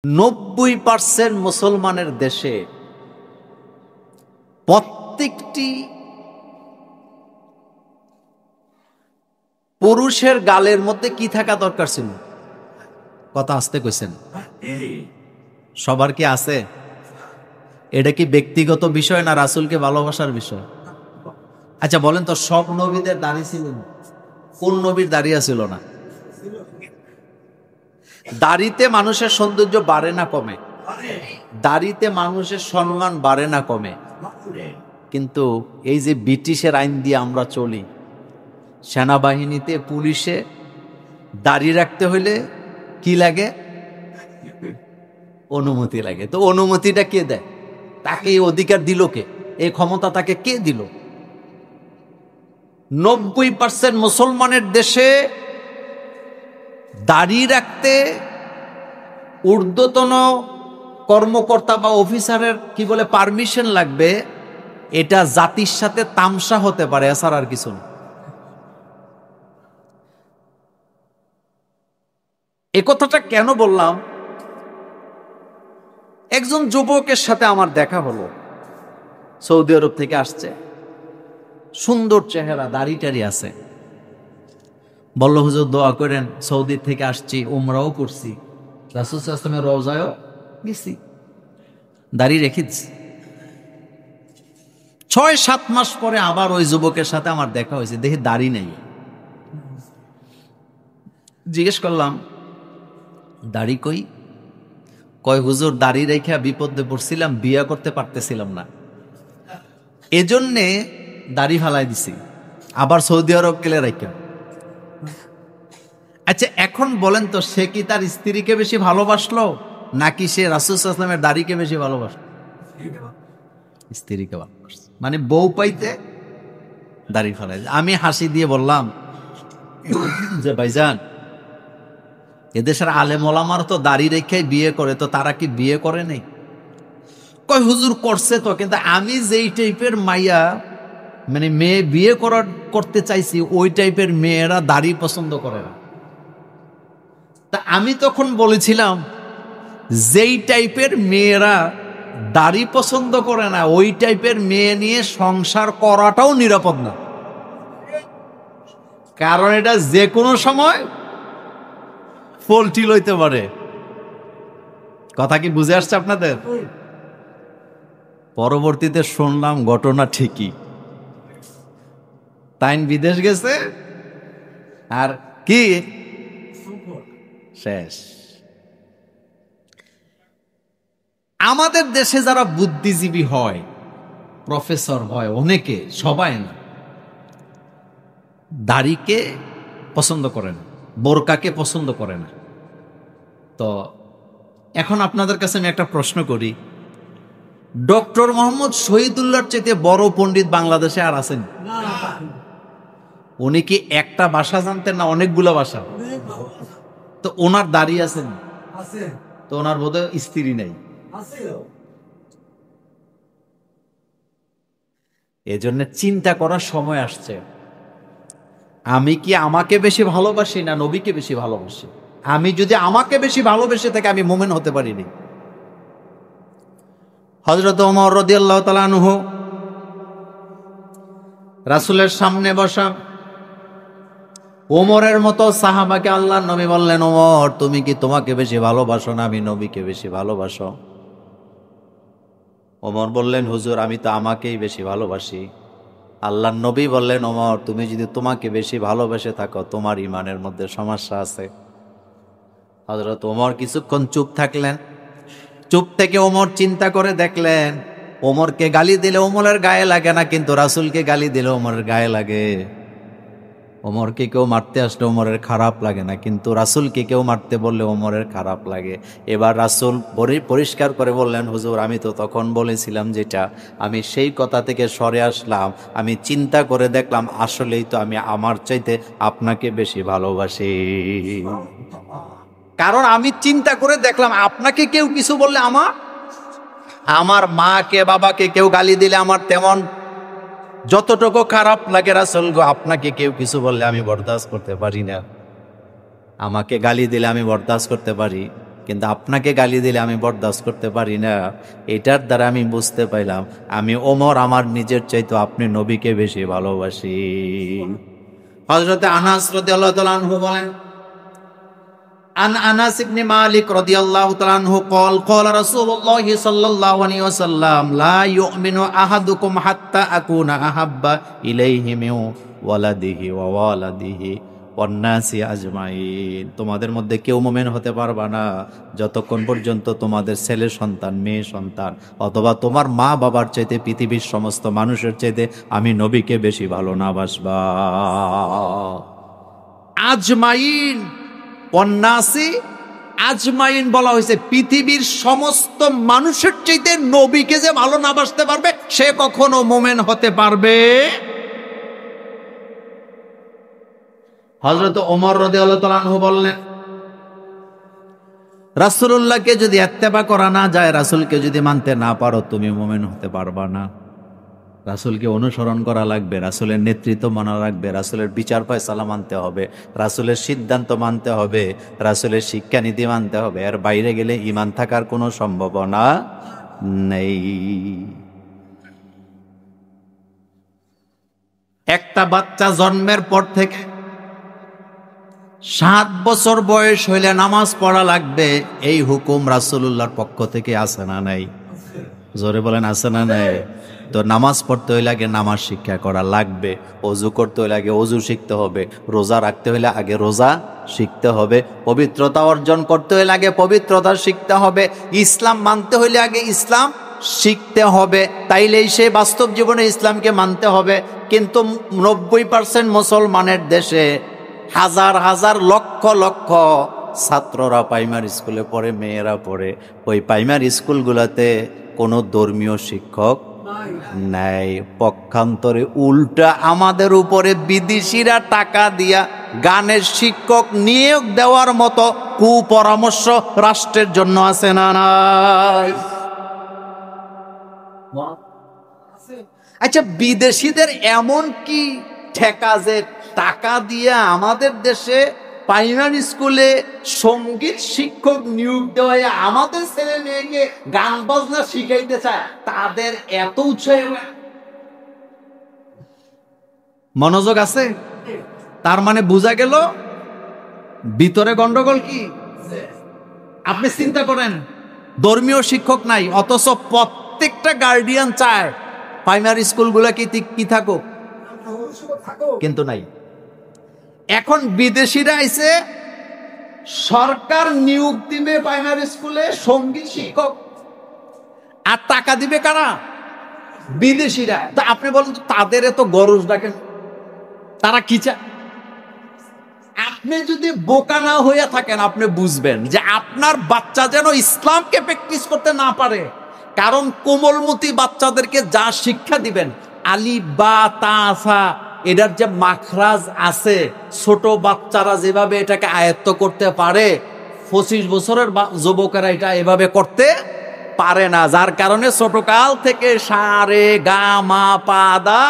90% মুসলমানের দেশে প্রত্যেকটি পুরুষের গালের মধ্যে কি থাকা দরকার ছিল? কথা আসতে কইছেন, সবার কি আছে? এটা কি ব্যক্তিগত বিষয় না রাসূলকে ভালোবাসার বিষয়? আচ্ছা বলেন তো, সব নবীদের দাড়ি ছিল না? কোন নবীর দাড়ি ছিল না? দাড়িতে মানুষের সৌন্দর্য বাড়ে না কমে? দাড়িতে মানুষের সম্মান বাড়ে না কমে? কিন্তু এই যে ব্রিটিশের আইন দিয়ে আমরা চলি, সেনাবাহিনীতে পুলিশে দাড়ি রাখতে হইলে কি লাগে? অনুমতি লাগে। তো অনুমতিটা কে দেয়? তাকে এই অধিকার দিল কে? এই ক্ষমতা তাকে কে দিল? 90% মুসলমানের দেশে দাড়ি রাখতে ঊর্ধ্বতন কর্মকর্তা বা অফিসারের কি বলে পারমিশন লাগবে। এটা জাতির সাথে তামসা হতে পারে, এছাড়া আর কিছু না। এ কথাটা কেন বললাম? একজন যুবকের সাথে আমার দেখা হলো, সৌদি আরব থেকে আসছে, সুন্দর চেহারা, দাড়ি টাড়ি আছে। বলল, হুজুর দোয়া করেন, সৌদি থেকে আসছি, উমরাও করছি, রাসূল সাল্লাল্লাহু আলাইহি ওয়াসাল্লামের রওজায়ও গেছি, দাড়ি রেখেছি। 6-7 মাস পরে আবার ওই যুবকের সাথে আমার দেখা হয়েছে, দেখি দাড়ি নেই। জিজ্ঞেস করলাম, দাড়ি কই? কয়, হুজুর দাড়ি রেখা বিপদে পড়ছিলাম, বিয়ে করতে পারতেছিলাম না, এজন্যে দাড়ি ফালাই দিছি, আবার সৌদি আরব গেলে রেখা। আচ্ছা এখন বলেন তো, সে কি তার স্ত্রীকে বেশি ভালোবাসলো নাকি সে রাসূল সাল্লাল্লাহু আলাইহি ওয়াসাল্লামের দাড়িকে বেশি ভালোবাসলো? স্ত্রীকে ভালোবাসছে, মানে বউ পাইতে দাড়ি ফালাই। আমি হাসি দিয়ে বললাম যে ভাইজান, এদেশের আলেম ওলামার তো দাড়ি রেখে বিয়ে করে, তো তারা কি বিয়ে করে নাই? কয়, হুজুর করছে তো, কিন্তু আমি যেই টাইপের মাইয়া মানে মেয়ে বিয়ে করতে চাইছি, ওই টাইপের মেয়েরা দাড়ি পছন্দ করে না। তা আমি তখন বলেছিলাম, যেই টাইপের মেয়েরা দাড়ি পছন্দ করে না, ওই টাইপের মেয়ে নিয়ে সংসার করাটাও নিরাপদ না, কারণ এটা যে কোনো সময় ফলটি লইতে পারে। কথা কি বুঝে আসছে আপনাদের? পরবর্তীতে শুনলাম ঘটনা ঠিকই, তাইন বিদেশ গেছে আর কি শেষ। আমাদের দেশে যারা বুদ্ধিজীবী হয়, প্রফেসর হয় অনেকে, সবাই না, দাড়িকে পছন্দ করে না, বোরকাকে পছন্দ করে না। তো এখন আপনাদের কাছে আমি একটা প্রশ্ন করি, ডক্টর মোহাম্মদ শহীদুল্লাহর চাইতে বড় পণ্ডিত বাংলাদেশে আর আছেন? উনি কি একটা ভাষা জানতেন না অনেকগুলো ভাষা? তো ওনার দাড়ি আছেন, তো ওনার বোধহয় স্ত্রী নাই। এজন্য চিন্তা করার সময় আসছে, আমি কি আমাকে বেশি ভালোবাসি না নবীকে বেশি ভালোবাসি? আমি যদি আমাকে বেশি ভালোবেসে থাকি, আমি মুমিন হতে পারিনি। হযরত ওমর রাদিয়াল্লাহু তাআলা আনহু রাসূলের সামনে বসা, ওমরের মতো সাহাবাকে আল্লাহর নবী বললেন, ওমর তুমি কি তোমাকে বেশি ভালোবাসো না আমি নবীকে বেশি ভালোবাসো? ওমর বললেন, হুজুর আমি তো আমাকেই বেশি ভালোবাসি। আল্লাহর নবী বললেন, ওমর তুমি যদি তোমাকে বেশি ভালোবেসে থাকো, তোমার ঈমানের মধ্যে সমস্যা আছে। হযরত ওমর কিছুক্ষণ চুপ থাকলেন। চুপ থেকে ওমর চিন্তা করে দেখলেন, ওমরকে গালি দিলে ওমরের গায়ে লাগে না, কিন্তু রাসূলকে গালি দিলে ওমরের গায়ে লাগে। ওমরকে কেউ মারতে আসলে ওমরের খারাপ লাগে না, কিন্তু রাসূলকে কেউ মারতে বললে ওমরের খারাপ লাগে। এবার রাসূল পরিষ্কার করে বললেন, হুজুর আমি তো তখন বলেছিলাম যেটা, আমি সেই কথা থেকে সরে আসলাম। আমি চিন্তা করে দেখলাম আসলেই তো আমি আমার চাইতে আপনাকে বেশি ভালোবাসি। কারণ আমি চিন্তা করে দেখলাম, আপনাকে কেউ কিছু বললে আমার মাকে বাবাকে কেউ গালি দিলে আমার তেমন যতটুকু খারাপ লাগে, রাসূল গো আপনাকে কেউ কিছু বললে আমি বরদাস্ত করতে পারি না। আমাকে গালি দিলে আমি বরদাস্ত করতে পারি, কিন্তু আপনাকে গালি দিলে আমি বরদাস্ত করতে পারি না। এটার দ্বারা আমি বুঝতে পাইলাম আমি ওমর আমার নিজের চাইতে আপনি নবীকে বেশি ভালোবাসি। হযরতে আনাস রাদিয়াল্লাহু তাআলা আনহু বলেন, আন আনাস ইবনে মালিক রাদিয়াল্লাহু তাআলা আনহু قال قال رسول الله صلى الله عليه وسلم لا يؤمن احدكم حتى اكون احب اليه من ولده ووالده والناس اجمعين। তোমাদের মধ্যে কেউ মুমিন হতে পারবে না যতক্ষণ পর্যন্ত তোমাদের ছেলে সন্তান, মেয়ে সন্তান অথবা তোমার মা বাবার চাইতে পৃথিবীর সমস্ত মানুষের চাইতে আমি নবীকে বেশি ভালো না বাসবা। আজমাইন অন্নাসি আজমাইন বলা হয়েছে, পৃথিবীর সমস্ত মানুষের চাইতে নবীকে যে ভালো না বাসতে পারবে সে কখনো মুমিন হতে পারবে। হযরত ওমর রাদিয়াল্লাহু তাআলা আনহু বললেন, রাসূলুল্লাহকে যদি ইত্তেবা করা না যায়, রাসূলকে যদি মানতে না পারো, তুমি মুমিন হতে পারবা না। রাসূলকে অনুসরণ করা লাগবে, রাসূলের নেতৃত্ব মানা লাগবে, রাসূলের বিচার ফয়সালা মানতে হবে, রাসূলের সিদ্ধান্ত মানতে হবে, রাসূলের শিক্ষানীতি মানতে হবে। এর বাইরে গেলে ঈমান থাকার কোনো সম্ভাবনা নেই। একটা বাচ্চা জন্মের পর থেকে 7 বছর বয়স হইলে নামাজ পড়া লাগবে, এই হুকুম রাসূলুল্লাহর পক্ষ থেকে আছে না নাই? জোরে বলেন, আছে না নাই? তো নামাজ পড়তে হইলে আগে নামাজ শিক্ষা করা লাগবে, অজু করতে হইলে আগে অজু শিখতে হবে, রোজা রাখতে হইলে আগে রোজা শিখতে হবে, পবিত্রতা অর্জন করতে হইলে আগে পবিত্রতা শিখতে হবে, ইসলাম মানতে হইলে আগে ইসলাম শিখতে হবে, তাইলেই সে বাস্তব জীবনে ইসলামকে মানতে হবে। কিন্তু 90% মুসলমানের দেশে হাজার হাজার লক্ষ লক্ষ ছাত্ররা প্রাইমারি স্কুলে পড়ে, মেয়েরা পড়ে, ওই প্রাইমারি স্কুলগুলোতে কোনো ধর্মীয় শিক্ষক নাই। পক্ষান্তরে উল্টা আমাদের উপরে বিদেশিরা টাকা দিয়া গানের শিক্ষক নিয়োগ দেওয়ার মতো কুপরামর্শ রাষ্ট্রের জন্য আছে না নাই? আচ্ছা, বিদেশিদের এমন কি ঠেকা যে টাকা দিয়ে আমাদের দেশে প্রাইমারি স্কুলে সঙ্গীত শিক্ষক নিয়োগ দেওয়া, আমাদের ছেলে মেয়েকে গান বাজনা শিখাইতে চায়, তাদের এত উৎসাহ? মনোযোগ আছে? তার মানে বোঝা গেল ভিতরে গন্ডগোল কি? আপনি চিন্তা করেন, ধর্মীয় শিক্ষক নাই, অথচ প্রত্যেকটা গার্ডিয়ান চায় প্রাইমারি স্কুলগুলা কি থাকুক, কিন্তু নাই। এখন বিদেশিরা আইছে, সরকার নিয়োগ দিবে প্রাইমারি স্কুলে সঙ্গীত শিক্ষক, আর টাকা দিবে কারা? বিদেশিরা। তা আপনি বলেন তো, তাদের এত গরজ ডাকেন, তারা কি চায়? আপনি যদি বোকা না হইয়া থাকেন, আপনি বুঝবেন যে আপনার বাচ্চা যেন ইসলামকে প্র্যাকটিস করতে না পারে। কারণ কোমলমতি বাচ্চাদেরকে যা শিক্ষা দিবেন, আলিফ বা তা সা, এটার যে মাখরাজ আছে, ছোট বাচ্চারা যেভাবে এটাকে আয়ত্ত করতে পারে, 25 বছরের যুবকেরা এটা এভাবে করতে পারে না। যার কারণে ছোটকাল থেকে সারে গা মা পা দা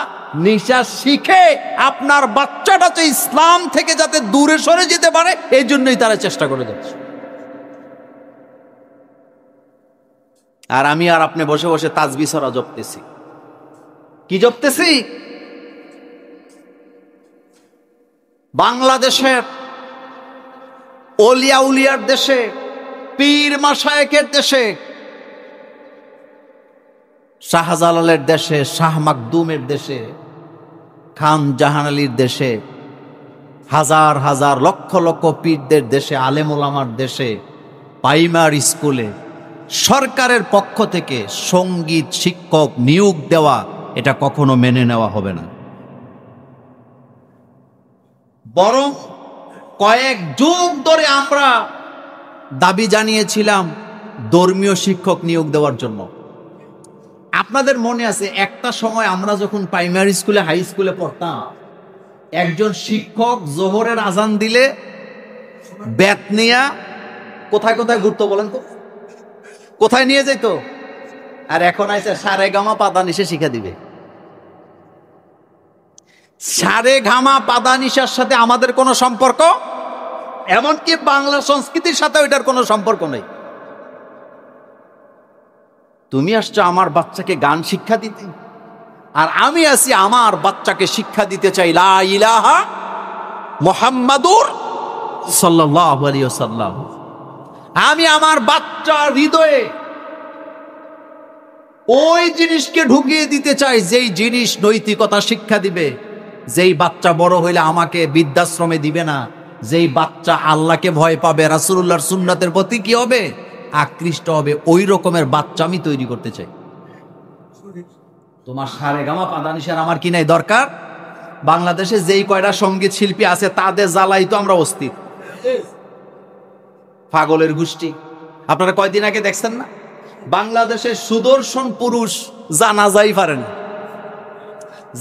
নিশা শিখে আপনার বাচ্চাটা তো ইসলাম থেকে যাতে দূরে সরে যেতে পারে, এই জন্যই তারা চেষ্টা করে যাচ্ছে। আর আমি আর আপনি বসে বসে তাসবিহ সূরা জপতেছি। কি জপতেছি? বাংলাদেশের ওলিয়া উলিয়ার দেশে, পীর মাশায়েখের দেশে, শাহজালালের দেশে, শাহ মাকদুমের দেশে, খান জাহান আলীর দেশে, হাজার হাজার লক্ষ লক্ষ পীরদের দেশে, আলেম ওলামার দেশে প্রাইমারি স্কুলে সরকারের পক্ষ থেকে সঙ্গীত শিক্ষক নিয়োগ দেওয়া, এটা কখনো মেনে নেওয়া হবে না। বরং কয়েক যুগ ধরে আমরা দাবি জানিয়েছিলাম ধর্মীয় শিক্ষক নিয়োগ দেওয়ার জন্য। আপনাদের মনে আছে, একটা সময় আমরা যখন প্রাইমারি স্কুলে, হাই স্কুলে পড়তাম, একজন শিক্ষক জোহরের আজান দিলে ব্যাত নিয়া কোথায় কোথায় ঘুরতো বলেন তো? কোথায় নিয়ে যেত? আর এখন আইসে সারে গামা পাদা নিশে শিখা দিবে। সারে গামা পাদা নিশার সাথে আমাদের কোনো সম্পর্ক এমনকি বাংলা সংস্কৃতির সাথে ওইটার কোনো সম্পর্ক নেই। তুমি আসছো আমার বাচ্চাকে গান শিক্ষা দিতে, আর আমি আছি আমার বাচ্চাকে শিক্ষা দিতে চাই লা ইলাহা মুহাম্মাদুর সাল্লাল্লাহু আলাইহি ওয়াসাল্লাম। আমি আমার বাচ্চার হৃদয়ে ওই জিনিসকে ঢুকিয়ে দিতে চাই যেই জিনিস নৈতিকতা শিক্ষা দিবে, যেই বাচ্চা বড় হইলে আমাকে বৃদ্ধাশ্রমে দিবে না, যেই বাচ্চা আল্লাহকে ভয় পাবে, রাসূলুল্লাহর সুন্নাতের প্রতি কি হবে, আকৃষ্ট হবে, ওই রকমের বাচ্চা আমি তৈরি করতে চাই। তোমার সারেগামা পাদানিশার আমার কি নাই দরকার? বাংলাদেশে যেই কয়টা সঙ্গীত শিল্পী আছে তাদের জ্বালাই তো আমরা অস্থির, পাগলের গোষ্ঠী। আপনারা কয়দিন আগে দেখছেন না, বাংলাদেশের সুদর্শন পুরুষ জানাজাই পারেন,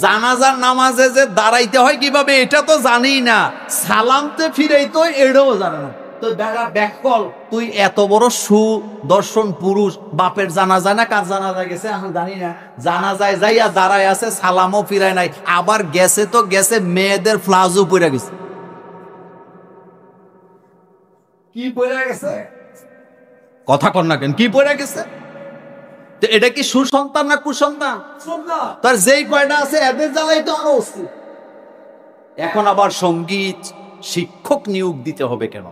জানাজার নামাজে যে দাঁড়াইতে হয় কিভাবে এটা তো জানি না, সালামতে ফিরেই তো এটাও জানে না। তো ব্যাকল, তুই এত বড় সুদর্শন পুরুষ, বাপের জানাজা না কার জানাজা গেছে আমি জানি না, জানাজায় যাইয়া দাঁড়ায় আছে, সালামও ফিরায় নাই, আবার গেছে তো গেছে মেয়েদের ফ্লাজও পড়ে গেছে। কি পড়ে গেছে কথা কর না কেন, কি পড়ে গেছে? তো এটা কি সুসন্তান না কুসন্তান? তার যেই কয়টা আছে এদের জ্বালাই তো আরো অস্থির। এখন আবার সঙ্গীত শিক্ষক নিয়োগ দিতে হবে কেন?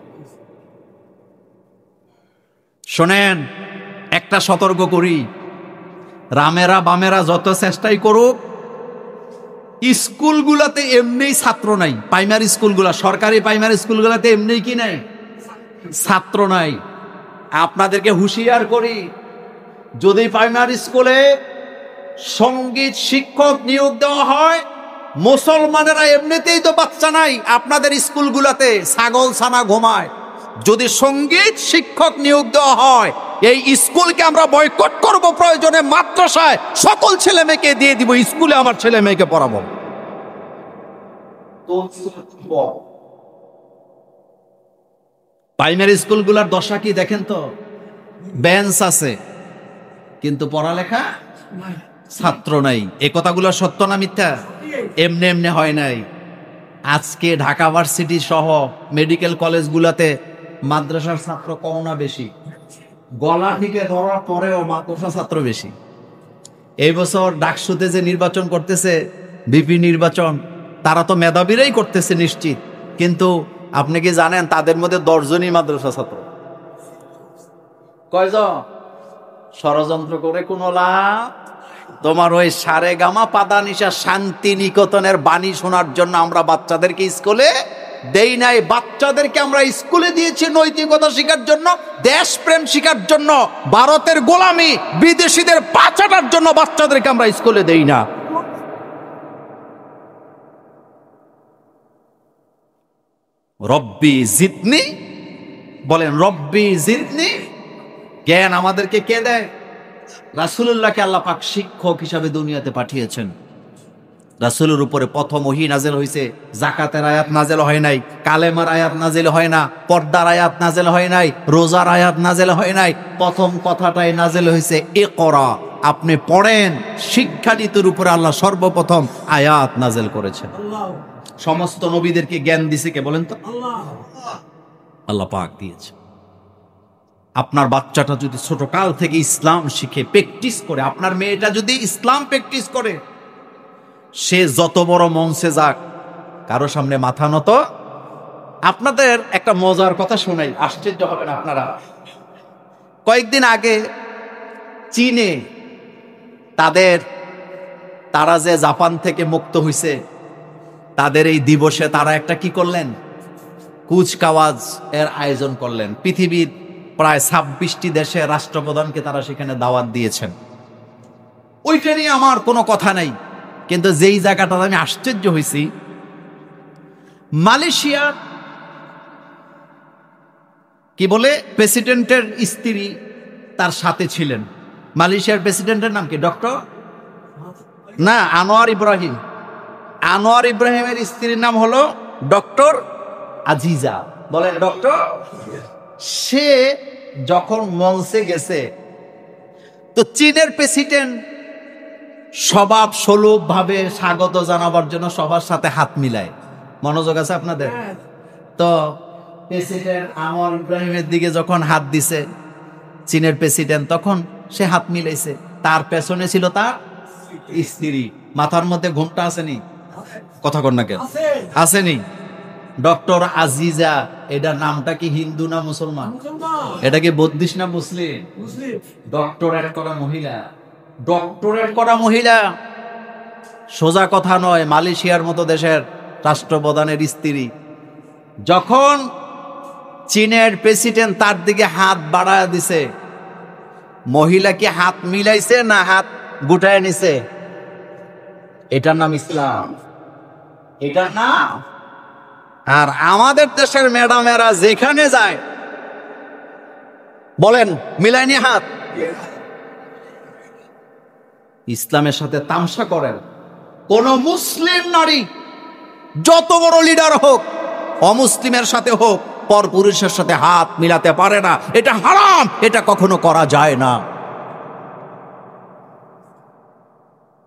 শোনেন, একটা সতর্ক করি, রামেরা বামেরা যত চেষ্টাই করুক, স্কুলগুলাতে এমনি ছাত্র নাই। প্রাইমারি স্কুলগুলা, সরকারি প্রাইমারি স্কুলগুলাতে এমনি কি নাই, ছাত্র নাই। আপনাদেরকে হুঁশিয়ার করি, যদি প্রাইমারি স্কুলে সঙ্গীত শিক্ষক নিয়োগ দেওয়া হয়, মুসলমানেরা এমনিতেই তো বাচ্চা নাই, আপনাদের স্কুলগুলাতে ছাগল ছানা ঘুমায়। যদি সঙ্গীত শিক্ষক নিয়োগ দেওয়া হয়, এই স্কুলকে আমরা বয়কট করব, প্রয়োজনে মাদ্রাসায় সকল ছেলে মেয়েকে দিয়ে দিব, স্কুলে আমার ছেলে মেয়েকে পড়াবো। প্রাইমারি স্কুলগুলোর দশা কি দেখেন তো, বেঞ্চ আছে কিন্তু পড়ালেখা ছাত্র নাই। এ কথাগুলো সত্য না মিথ্যা? এমনি এমনি হয় নাই। আজকে ঢাকা ভার্সিটি সহ মেডিকেল কলেজগুলোতে মাদ্রাসার ছাত্র কম না বেশি? গলা থেকে ধরার পরেও মাদ্রাসা ছাত্র বেশি। এই বছর ডাকসুতে যে নির্বাচন করতেছে, ভিপি নির্বাচন, তারা তো মেধাবীরাই করতেছে নিশ্চিত, কিন্তু আপনি কি জানেন তাদের মধ্যে 10 জনই মাদ্রাসা ছাত্র? কয়জন? ষড়যন্ত্র করে কোনো লাভ? তোমার ওই সারেগামা পাদানিশা শান্তি নিকেতনের বাণী শোনার জন্য আমরা বাচ্চাদেরকে স্কুলে দেই নাই। বাচ্চাদেরকে আমরা স্কুলে দিয়েছি নৈতিকতা শেখার জন্য, দেশপ্রেম শেখার জন্য। ভারতের গোলামি, বিদেশিদের পা চাটার জন্য বাচ্চাদেরকে আমরা স্কুলে দেই না। রব্বি জিদনি, বলেন রব্বি জিদনি। জ্ঞান আমাদেরকে কে দেয়? রাসূলুল্লাহকে আল্লাহ পাক শিক্ষক হিসাবে দুনিয়াতে পাঠিয়েছেন। রাসূলের উপরে প্রথম ওহী নাযিল হয়েছে, যাকাতের আয়াত নাযিল হয় নাই, কালেমার আয়াত নাযিল হয় না, পর্দার আয়াত নাযিল হয় নাই, রোজার আয়াত নাযিল হয় নাই। প্রথম কথাটাই নাযিল হয়েছে ইকরা, আপনি পড়েন। শিক্ষা নীতির উপরে আল্লাহ সর্বপ্রথম আয়াত নাযিল করেছেন। সমস্ত নবীদেরকে জ্ঞান দিয়েছে কে বলেন তো? আল্লাহ পাক দিয়েছে। আপনার বাচ্চাটা যদি ছোট কাল থেকে ইসলাম শিখে প্র্যাকটিস করে, আপনার মেয়েটা যদি ইসলাম প্র্যাকটিস করে, সে যত বড় মঞ্চে যাক, কারো সামনে মাথা নত। আপনাদের একটা মজার কথা শোনাই, আশ্চর্য হবেন আপনারা। কয়েকদিন আগে চীনে তারা যে জাপান থেকে মুক্ত হয়েছে, তাদের এই দিবসে তারা একটা কি করলেন, কুচকাওয়াজ এর আয়োজন করলেন। পৃথিবীর প্রায় 26টি দেশে রাষ্ট্রপ্রধানকে তারা সেখানে দাওয়াত দিয়েছেন। ওইটা নিয়ে আমার কোনো কথা নাই, কিন্তু যেই জায়গাটা আমি আশ্চর্য হয়েছি, মালয়েশিয়ার কি বলে প্রেসিডেন্টের স্ত্রী তার সাথে ছিলেন। মালয়েশিয়ার প্রেসিডেন্টের নাম কি? ডক্টর না, আনোয়ার ইব্রাহিম। আনোয়ার ইব্রাহিমের স্ত্রীর নাম হলো ডক্টর আজিজা। বলেন ডক্টর। সে যখন মঞ্চে গেছে, তো চীনের প্রেসিডেন্ট স্বভাব সুলভ ভাবে স্বাগত জানাবার জন্য সবার সাথে হাত মিলায়। মনোযোগ আছে আপনাদের? তো প্রেসিডেন্ট আনোয়ার ইব্রাহিমের দিকে যখন হাত দিছে চীনের প্রেসিডেন্ট, তখন সে হাত মিলাইছে, তার পেছনে ছিল তার স্ত্রী। মাথার মধ্যে ঘোমটা আসেনি? কথা কর না কেন? আসেনি? ডক্টর আজিজা, এটার নামটা কি হিন্দু না মুসলমান? এটা কি বৌদ্ধিস্ট না মুসলিম? ডক্টরেট করা মহিলা, ডক্টরেট করা মহিলা, সোজা কথা নয়। মালয়েশিয়ার মতো দেশের রাষ্ট্রপ্রধানের স্ত্রী। যখন চীনের প্রেসিডেন্ট তার দিকে হাত বাড়ায় দিছে, মহিলা কি হাত মিলাইছে না হাত গুটায় নিছে? এটার নাম ইসলাম, এটার নাম। আর আমাদের দেশের ম্যাডামেরা যেখানে যায় বলেন মিলাইনি হাত, ইসলামের সাথে তামসা করেন। কোন মুসলিম নারী যত বড় লিডার হোক, অমুসলিমের সাথে হোক, পর পুরুষের সাথে হাত মিলাতে পারে না। এটা হারাম, এটা কখনো করা যায় না।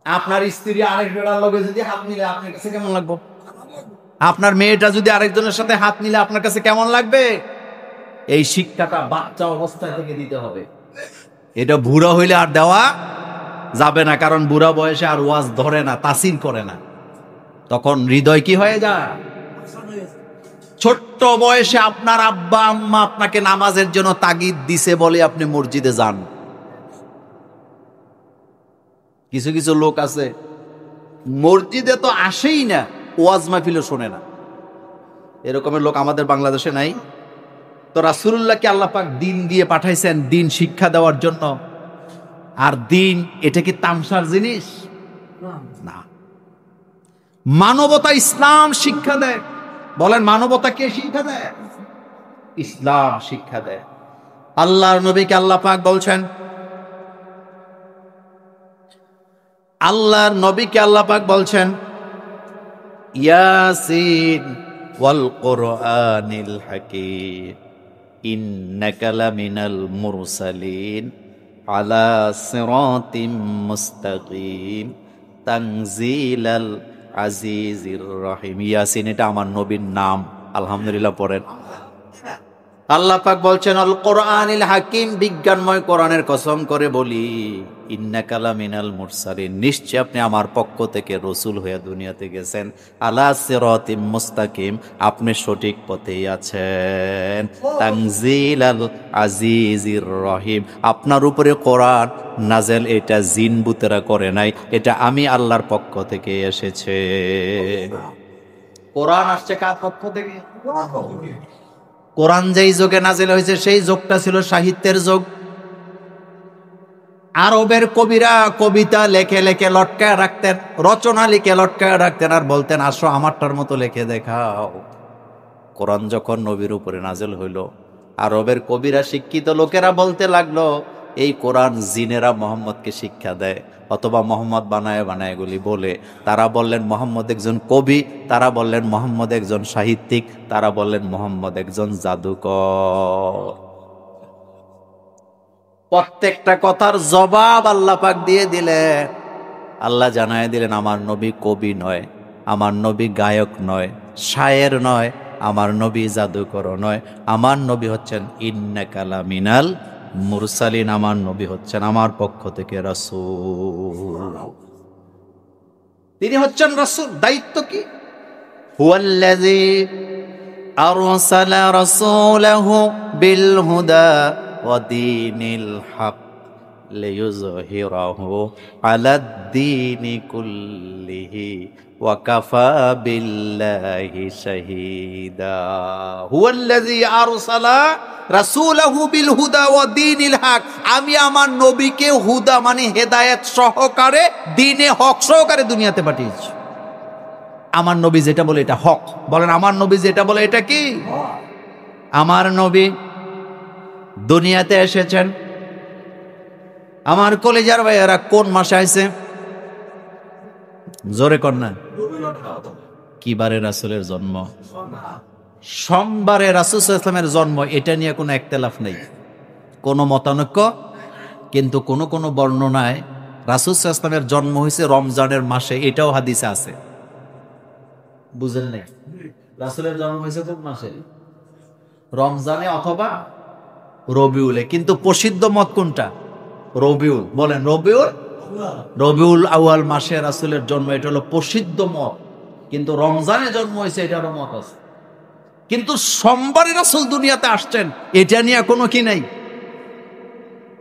আপনার স্ত্রী আরেকজনের লগে যদি হাত মিলে আপনার কাছে কেমন লাগবে? আপনার মেয়েটা যদি আরেকজনের সাথে হাত মিলে আপনার কাছে কেমন লাগবে? এই শিক্ষাটা বাচ্চা অবস্থা থেকে দিতে হবে। এটা বুড়া হইলে আর দেওয়া যাবে না, কারণ বুড়া বয়সে আর ওয়াজ ধরে না, তাসির করে না। তখন হৃদয় কি হয়ে যায়? ছোট্ট বয়সে আপনার আব্বা আম্মা আপনাকে নামাজের জন্য তাগিদ দিছে বলে আপনি মসজিদে যান। কিছু কিছু লোক আছে মসজিদে তো আসেই না, ওয়াজ মাহফিলও শোনে না। এরকমের লোক আমাদের বাংলাদেশে নাই? তো রাসূলুল্লাহকে আল্লাহ পাক দিন দিয়ে পাঠাইছেন দিন শিক্ষা দেওয়ার জন্য। আর দিন এটা কি তামসার জিনিস না। মানবতা ইসলাম শিক্ষা দেয়। বলেন মানবতা কে শিক্ষা দেয়? ইসলাম শিক্ষা দেয়। আল্লাহর নবীকে আল্লাহ পাক বলছেন, আল্লাহর নবীকে আল্লাহ পাক বলছেন ইয়াসিন ওয়াল কুরআনিল হাকীম ইন্নাকা লামিনাল মুরসালিন আলা সিরাতিম মুস্তাকিম তানজিলাল আজিজির রহিম। ইয়াসিন এটা আমার নবীর নাম। আলহামদুলিল্লাহ পড়েন। আল্লাহ পাক বলছেন আল কোরআনিল হাকিম, বিজ্ঞানময় কোরআনের কসম করে বলি, ইন্নাকা লামিনাল মুরসালিন, নিশ্চয় আপনি আমার পক্ষ থেকে রসুল হয়ে দুনিয়াতে গেছেন, আলা সিরাতিম মুস্তাকিম, আপনি সঠিক পথেই আছেন, তানজিলাল আজিজির রহিম, আপনার উপরে কোরআন নাজেল এটা জিন বুতেরা করে নাই, এটা আমি আল্লাহর পক্ষ থেকে এসেছে। কোরআন আসছে কার পক্ষ থেকে? কোরআন যেই যুগে নাজিল হয়েছে সেই যুগটা ছিল সাহিত্যের যুগ। আরবের কবিরা কবিতা লেখে লেখে লটকায় রাখতেন, রচনা লিখে লটকায় রাখতেন, আর বলতেন আসো আমারটার মতো লেখে দেখাও। কোরআন যখন নবীর উপরে নাজিল হইল, আরবের কবিরা শিক্ষিত লোকেরা বলতে লাগলো এই কোরআন জিনেরা মোহাম্মদকে শিক্ষা দেয়, অথবা মোহাম্মদ বানায় বানায় এগুলি বলে। তারা বললেন মোহাম্মদ একজন কবি, তারা বললেন মোহাম্মদ একজন সাহিত্যিক, তারা বললেন মোহাম্মদ একজন জাদুকর। প্রত্যেকটা কথার জবাব আল্লাহ পাক দিয়ে দিলেন। আল্লাহ জানায় দিলেন আমার নবী কবি নয়, আমার নবী গায়ক নয়, শায়ের নয়, আমার নবী জাদুকর নয়, আমার নবী হচ্ছেন ইন্নাকা লামিনাল মুরসালিন, আমার নবী হচ্ছেন আমার পক্ষ থেকে রাসূল। তিনি হচ্ছেন রাসূল। দায়িত্ব কি? হুয়াল্লাযী আরসালা রাসূলাহু বিল হুদা ওয়া দীনিল হক লিইয়ুযহিরাহু আলাদ-দীনি কুল্লিহি ওয়া কাফা বিল্লাহি শাহীদা। হুয়াল্লাযী আরসালা রাসূলাহু বিল হুদা ওয়া দীনিল হক, আমি আমার নবীকে হুদা মানে হেদায়েত সহকারে, দ্বীনে হক সহকারে দুনিয়াতে পাঠিয়েছি। আমার নবী যেটা বলে এটা হক। বলেন আমার নবী যেটা বলে এটা কি? আমার নবী দুনিয়াতে এসেছেন, আমার কলিজার ভাইয়েরা কোন মাসে আইছে? জোরে কর না। কি বারে রাসূলের জন্ম? সোমবারে রাসূল সাল্লাল্লাহু আলাইহি ওয়াসাল্লামের জন্ম। এটা নিয়ে কোনো একতেলাফ নেই, কোনো মতানৈক্য। কিন্তু কোন কোন বর্ণনায় রাসূল সাল্লাল্লাহু আলাইহি ওয়াসাল্লামের জন্ম হয়েছে রমজানের মাসে, এটাও হাদিসে আছে। বুঝেন নাই? রাসূলের জন্ম হয়েছে কোন মাসে? রমজানে অথবা রবিউলে, কিন্তু প্রসিদ্ধ মত কোনটা? রবিউল। বলেন রবিউল। রবিউল আউয়াল মাসে রাসূলের জন্ম, এটা হলো প্রসিদ্ধ মত। কিন্তু রমজানে জন্ম হয়েছে, এটারও মত আছে। কিন্তু সোমবারে রাসূল দুনিয়াতে আসছেন, এটা নিয়ে কোনো কি নাই।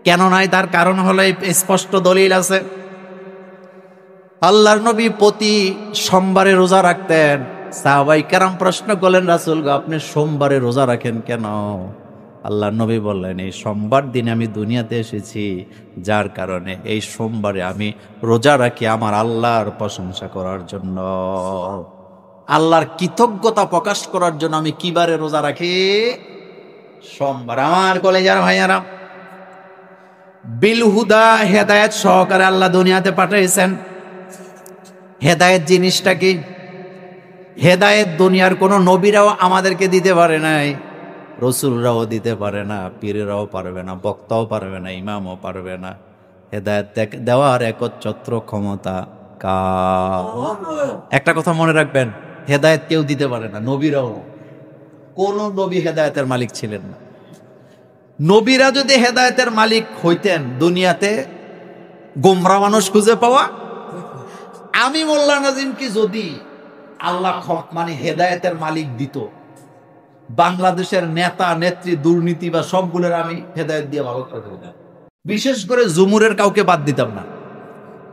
কেন নাই? তার কারণ হলো স্পষ্ট দলিল আছে। আল্লাহর নবী প্রতি সোমবারে রোজা রাখতেন। সাহাবায়ে কেরাম প্রশ্ন করলেন, রাসূল গো, আপনি সোমবারে রোজা রাখেন কেন? আল্লাহর নবী বললেন, এই সোমবার দিনে আমি দুনিয়াতে এসেছি, যার কারণে এই সোমবারে আমি রোজা রাখি আমার আল্লাহর প্রশংসা করার জন্য, আল্লাহর কৃতজ্ঞতা প্রকাশ করার জন্য। আমি কিবারে রোজা রাখি? সোমবার। আমার কলেজার ভাইয়ারা, বিল হুদা, হেদায়েত সহকারে আল্লাহ দুনিয়াতে পাঠিয়েছেন। হেদায়েত জিনিসটা কি? হেদায়েত দুনিয়ার কোন নবীরাও আমাদেরকে দিতে পারে নাই, রসুলরাও দিতে পারে না, পীরেরাও পারবে না, বক্তাও পারবে না, ইমামও পারবে না। হেদায়েত দেওয়ার একচ্ছত্র ক্ষমতা কার? একটা কথা মনে রাখবেন, হেদায়েত কেউ দিতে পারে না, নবীরাও। কোন নবী হেদায়েতের মালিক ছিলেন না। নবীরা যদি হেদায়েতের মালিক হইতেন, দুনিয়াতে গোমরা মানুষ খুঁজে পাওয়া। আমি মোল্লা নাজিম কি যদি আল্লাহ মানে হেদায়েতের মালিক দিত, বাংলাদেশের নেতা নেত্রী দুর্নীতি বা সবগুলোর আমি হেদায়েত দিয়ে ভালো করে দেব, বিশেষ করে জুমুরের কাউকে বাদ দিতাম না।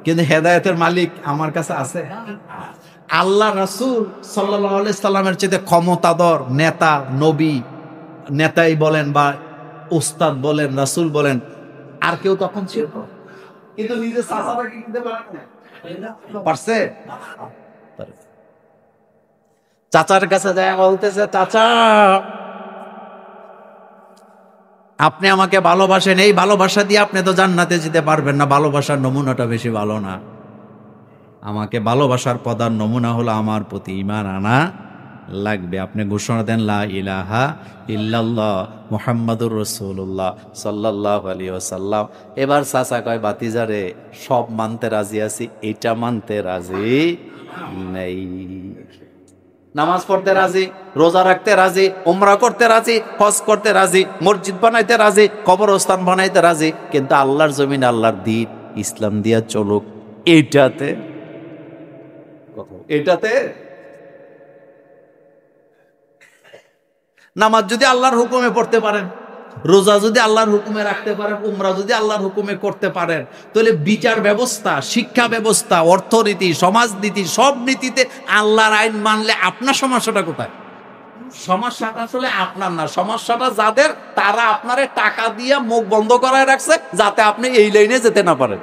কিন্তু হেদায়েতের মালিক আমার কাছে আছে। আল্লাহ রাসূল সাল্লাল্লাহু আলাইহি সাল্লামের চেয়ে ক্ষমতাধর নেতা, নবী, নেতাই বলেন বা উস্তাদ বলেন, রাসূল বলেন, আর কেউ তখন ছিল? কিন্তু নিজে চাচাকে কিনতে পারেন না, পারছে? চাচার কাছে যায় বলতেছে, চাচা আপনি আমাকে ভালোবাসেন, এই ভালোবাসা দিয়ে আপনি তো জান্নাতে যেতে পারবেন না, ভালোবাসার নমুনাটা বেশি ভালো না? আমাকে ভালোবাসার প্রধান নমুনা হলো আমার প্রতি ঈমান আনা লাগবে। আপনি ঘোষণা দেন, লা ইলাহা ইল্লাল্লাহ মুহাম্মাদুর রাসূলুল্লাহ সাল্লাল্লাহু আলাইহি ওয়াসাল্লাম। এবার চাচা কয়, বাতিজারে সব মানতে রাজি আছি, এটা মানতে রাজি নেই। নামাজ পড়তে রাজি, রোজা রাখতে রাজি, উমরা করতে রাজি, হজ করতে রাজি, মসজিদ বানাইতে রাজি, কবরস্থান বানাইতে রাজি, কিন্তু আল্লাহর জমিন, আল্লাহর দ্বীন ইসলাম দিয়া চলুক, এটাতে নামাজ যদি আল্লাহর হুকুমে পড়তে পারেন, রোজা যদি আল্লাহর হুকুমে রাখতে পারেন, উমরা যদি আল্লাহর হুকুমে করতে পারেন, তাহলে বিচার ব্যবস্থা, শিক্ষা ব্যবস্থা, অর্থনীতি, সমাজনীতি, সব নীতিতে আল্লাহর আইন মানলে আপনার সমস্যাটা কোথায়? সমস্যাটা আসলে আপনার না, সমস্যাটা যাদের, তারা আপনারে টাকা দিয়ে মুখ বন্ধ করায় রাখছে যাতে আপনি এই লাইনে যেতে না পারেন।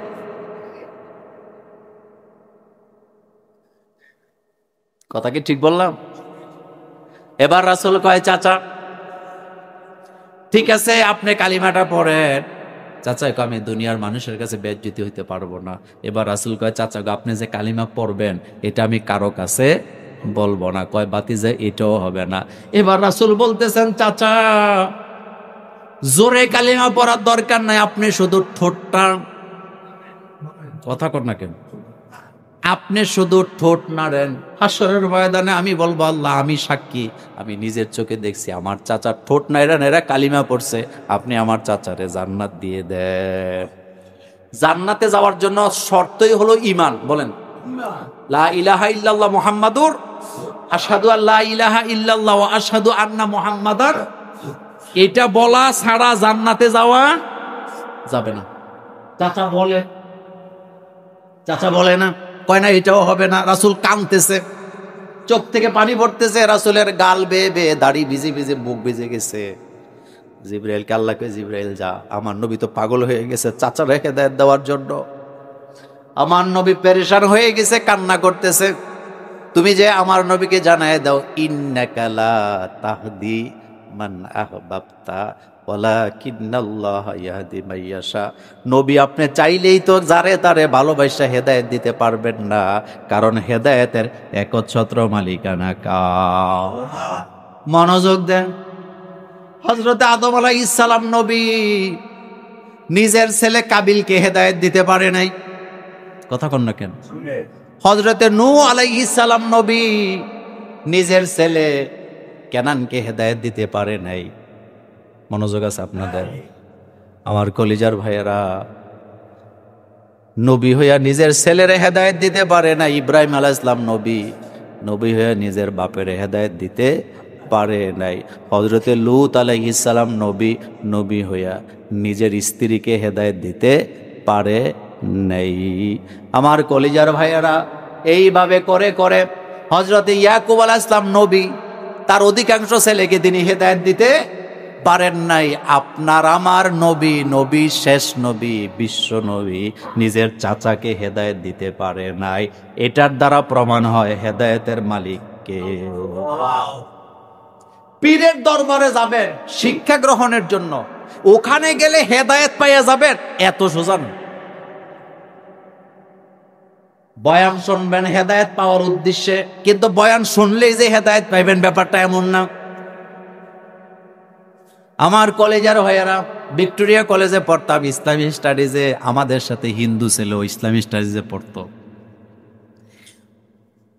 কথা কি ঠিক বললাম? এবার রাসূল কয়, চাচা ঠিক আছে আপনি কালিমাটা পড়েন। চাচা কয়, আমি দুনিয়ার মানুষের কাছে বেইজ্জতি হইতে পারবো না। এবার রাসূল কয়, চাচা গো, আপনি যে কালিমা পড়বেন এটা আমি কারো কাছে বলবো না। কয়, বাতিজা এটাও হবে না। এবার রাসূল বলতেছেন, চাচা জোরে কালিমা পড়ার দরকার নাই, আপনি শুধু ঠোঁটটা, কথা কর না কেন, আপনি শুধু ঠোঁট নাড়েন। হাসরের ময়দানে আমি বলবো, আল্লাহ আমি সাক্ষী, আমি নিজের চোখে দেখছি আমার চাচার ঠোঁট নাইরা নাইরা কালিমা পড়ছে, আপনি আমার চাচারে জান্নাত দিয়ে দেন। জান্নাতে যাওয়ার জন্য শর্তই হলো ঈমান। বলেন লা ইলাহা ইল্লাল্লাহ মুহাম্মাদুর, আশহাদু আল্লা ইলাহা ইল্লাল্লাহ ওয়া আশহাদু আন্না মুহাম্মাদার। এটা বলা ছাড়া জান্নাতে যাওয়া যাবে না। চাচা বলে, চাচা বলে না, কয় না এটাও হবে না। রাসূল কাঁদতেছে, চোখ থেকে পানি পড়তেছে, রাসূলের গাল বেয়ে বেয়ে, দাড়ি ভিজে ভিজে, বুক ভিজে গেছে। জিবরাইলকে আল্লাহ কয়, জিবরাইল যা, আমার নবী তো পাগল হয়ে গেছে চাচা রেখে দেওয়ার জন্য। আমার নবী পেরেশান হয়ে গেছে, কান্না করতেছে। তুমি যে আমার নবীকে জানায় দাও, ইন্নাকা লা তাহদি মান আহবাবতা ওয়ালাকিন্নাল্লাহ ইয়াহদি মান ইয়াশা। নবী আপনি চাইলেই তো যারে তারে ভালোবাসা হেদায়েত দিতে পারবেন না, কারণ হেদায়েতের একচ্ছত্র মালিকানা কার? মনোযোগ দেন। হযরত আদম আলাইহিস সালাম নবী নিজের ছেলে কাবিলকে হেদায়েত দিতে পারে নাই, কথা কন না কেন? হযরত নূহ আলাইহিস সালাম নবী নিজের ছেলে কেনানকে হেদায়েত দিতে পারে নাই। মনোযোগ আছে আপনাদের? আমার কলিজার ভাইয়েরা, নবী হইয়া নিজের ছেলেরে হেদায়েত দিতে পারে না। ইব্রাহিম আলাইহিস সালাম নবী, নবী হইয়া নিজের বাপের হেদায়েত দিতে পারে নাই। হযরতে লূত আলাইহিস সালাম নবী, নবী হইয়া নিজের স্ত্রীকে হেদায়েত দিতে পারে নাই। আমার কলিজার ভাইয়েরা, এইভাবে করে করে হযরতে ইয়াকুব আলাইহিস সালাম নবী, তার অধিকাংশ ছেলেকে তিনি হেদায়েত দিতে পারেন নাই। আপনার আমার নবী, নবী শেষ নবী, বিশ্ব নবী, নিজের চাচাকে হেদায়েত দিতে পারে নাই। এটার দ্বারা প্রমাণ হয় হেদায়েতের মালিক কে। পীরের দরবারে যাবেন শিক্ষা গ্রহণের জন্য, ওখানে গেলে হেদায়েত পাইয়া যাবেন, এত সোজা না। বয়ান শুনবেন হেদায়েত পাওয়ার উদ্দেশ্যে, কিন্তু বয়ান শুনলেই যে হেদায়েত পাইবেন ব্যাপারটা এমন না। আমার কলেজের ভাইয়েরা, ভিক্টোরিয়া কলেজে পড়তাম ইসলামী স্টাডিজে, আমাদের সাথে হিন্দু ছিল ইসলামী স্টাডিজে পড়তো,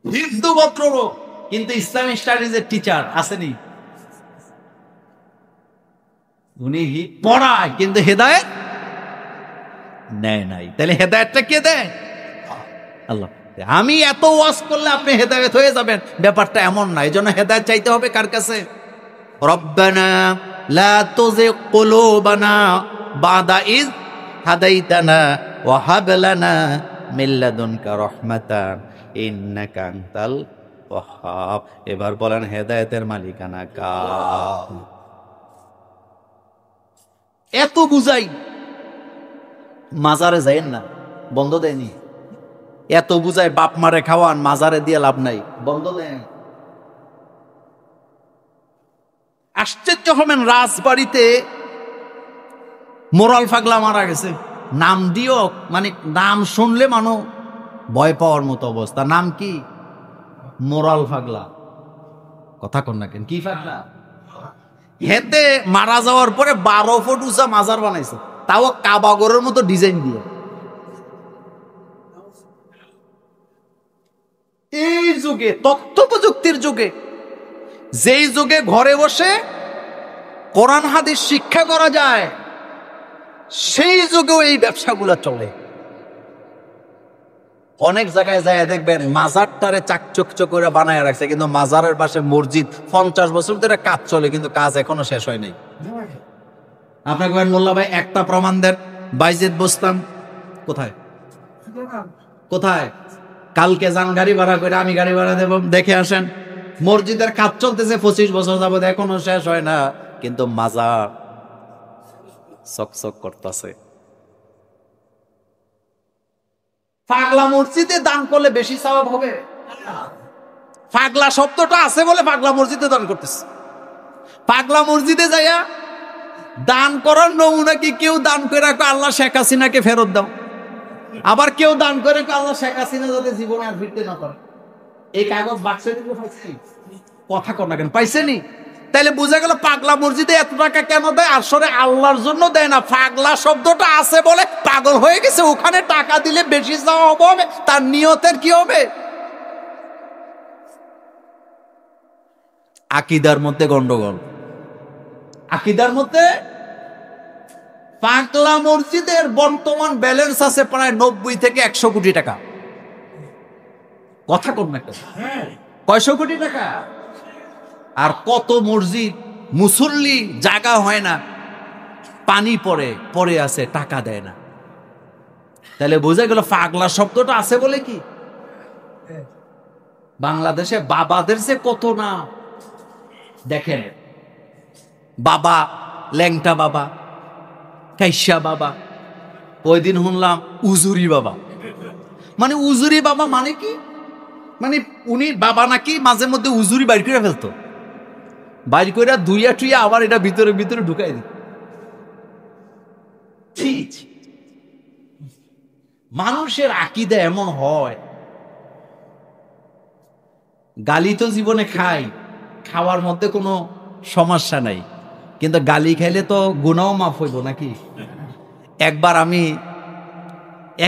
হিন্দু ভদ্রলোক, কিন্তু ইসলামী স্টাডিজের টিচার আসেনি। উনি পড়ায় কিন্তু হেদায়েত নেয় নাই। তাহলে হেদায়েতটা কে দেয়? আল্লাহ। আমি এত ওয়াজ করলে আপনি হেদায়েত হয়ে যাবেন ব্যাপারটা এমন না। এই জন্য হেদায়েত চাইতে হবে কার কাছে? রব্বানা লা তুযিগ কুলুবানা বাদা ইয হাদাইতানা ওয়া হাব লানা মিন লাদুনকা রাহমাতান ইন্নাকা আনতাল ওয়াহ্হাব। এবার বলেন হেদায়েতের মালিকানা কার? এত বুঝাই, মাজারে যাইেন না, বন্ধ দেয়নি। এত বুঝাই, বাপ মারে খাওয়ান, মাজারে দিয়ে লাভ নাই, বন্ধ দেন। আশ্চর্য হবেন, রাজবাড়িতে মোরাল পাগলা মারা গেছে। নাম দিও, মানে নাম শুনলে মানুষ ভয় পাওয়ার মতো অবস্থা। নাম কি? মোরাল পাগলা। কথা কন না কেন? কি পাগলা? হেতে মারা যাওয়ার পরে 12 ফুট উঁচা মাজার বানাইছে, তাও কাবাগরের মতো ডিজাইন দিয়ে। এই যুগে, তথ্য প্রযুক্তির যুগে, যেই যুগে ঘরে বসে কোরআন হাদিস শিক্ষা করা যায়, সেই যুগেও এই ব্যবসাগুলো চলে। অনেক জায়গায় যায় দেখবেন মাজারটারে চাকচক্য করে বানায় রাখছে, কিন্তু মাজারের পাশে মসজিদ, 50 বছর ধরে কাজ চলে, কিন্তু কাজ এখনো শেষ হয় নাই। আপনাকে মোল্লা ভাই একটা প্রমাণ দেন। বাইজিদ বোস্তাম কোথায়? কোথায়? কালকে যান গাড়ি ভাড়া করে, আমি গাড়ি ভাড়া দেব, দেখে আসেন। মসজিদের কাজ চলতেছে 25 বছর যাবত, এখনো শেষ হয় না, কিন্তু মাজার চকচক করতেছে। পাগলা মসজিদে দান করলে বেশি সওয়াব হবে। পাগলা শব্দটা আছে বলে পাগলা মসজিদে দান করতেছে। পাগলা মসজিদে যাইয়া দান করার নমুনা কি? কেউ দান করে রাখো আল্লাহ শেখ হাসিনাকে ফেরত দাও, আবার কেউ দান করে আল্লাহ শেখ হাসিনা যাতে জীবনে আর ফিরতে না পারে। এই কাগজ বাক্সে দিতে পাইছি, কথা কর না কেন? পাইছেনি? তাইলে বোঝা গেল পাগলা মসজিদে এত টাকা কেন দেয়? আসলে আল্লাহর জন্য দেয় না, পাগলা শব্দটা আছে বলে পাগল হয়ে গেছে। ওখানে টাকা দিলে বেশি যাওয়া হবে, তার নিয়তের কি হবে? আকীদার মধ্যে গন্ডগোল। আকীদার মধ্যে পাগলা মসজিদের বর্তমান ব্যালেন্স আছে প্রায় 90 থেকে 100 কোটি টাকা। কথা কম না, কয়শো কোটি টাকা। আর কত মসজিদ মুসল্লি জায়গা হয় না, পানি পড়ে পড়ে আছে, টাকা দেয় না। তাহলে বোঝা গেল পাগলা শব্দটা আছে বলে কি বাংলাদেশে বাবাদের যে কত না। দেখেন, বাবা, ল্যাংটা বাবা, কাইসা বাবা, ওই দিন শুনলাম উজুরি বাবা। মানে উজুরি বাবা মানে কি? মানে উনি বাবা নাকি মাঝে মধ্যে উজুরি বাইর করে ফেলতো, বাইর করে ধুইয়া টুইয়া আবার এটা ভিতরে ভিতরে ঢুকাই দিত। মানুষের আকীদা এমন হয়। গালি তো জীবনে খাই, খাওয়ার মধ্যে কোনো সমস্যা নাই, কিন্তু গালি খাইলে তো গুনাহ মাফ হইব নাকি? একবার আমি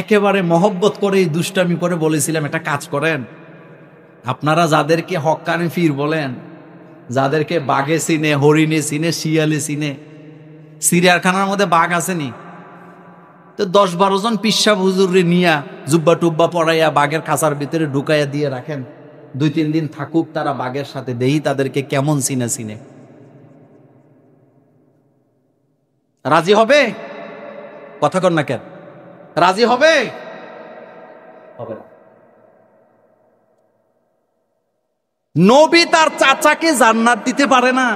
একেবারে মহব্বত করে দুষ্টামি করে বলেছিলাম, একটা কাজ করেন, আপনারা যাদেরকে হক্কানি ফির বলেন, যাদেরকে বাঘে চিনে, হরিণে চিনে, শিয়ালে চিনে, চিড়িয়াখানার মধ্যে বাঘ আসেনি, তো 10-12 জন পিসা হুজুরে নিয়া জুব্বা টুব্বা পড়াইয়া বাঘের খাঁচার ভিতরে ঢুকাইয়া দিয়ে রাখেন, 2-3 দিন থাকুক তারা বাঘের সাথে, দেই তাদেরকে কেমন চিনে। রাজি হবে? কথা কর না কেন? রাজি হবে? হবে না। নবী তার চাচাকে জান্নাত দিতে পারে না,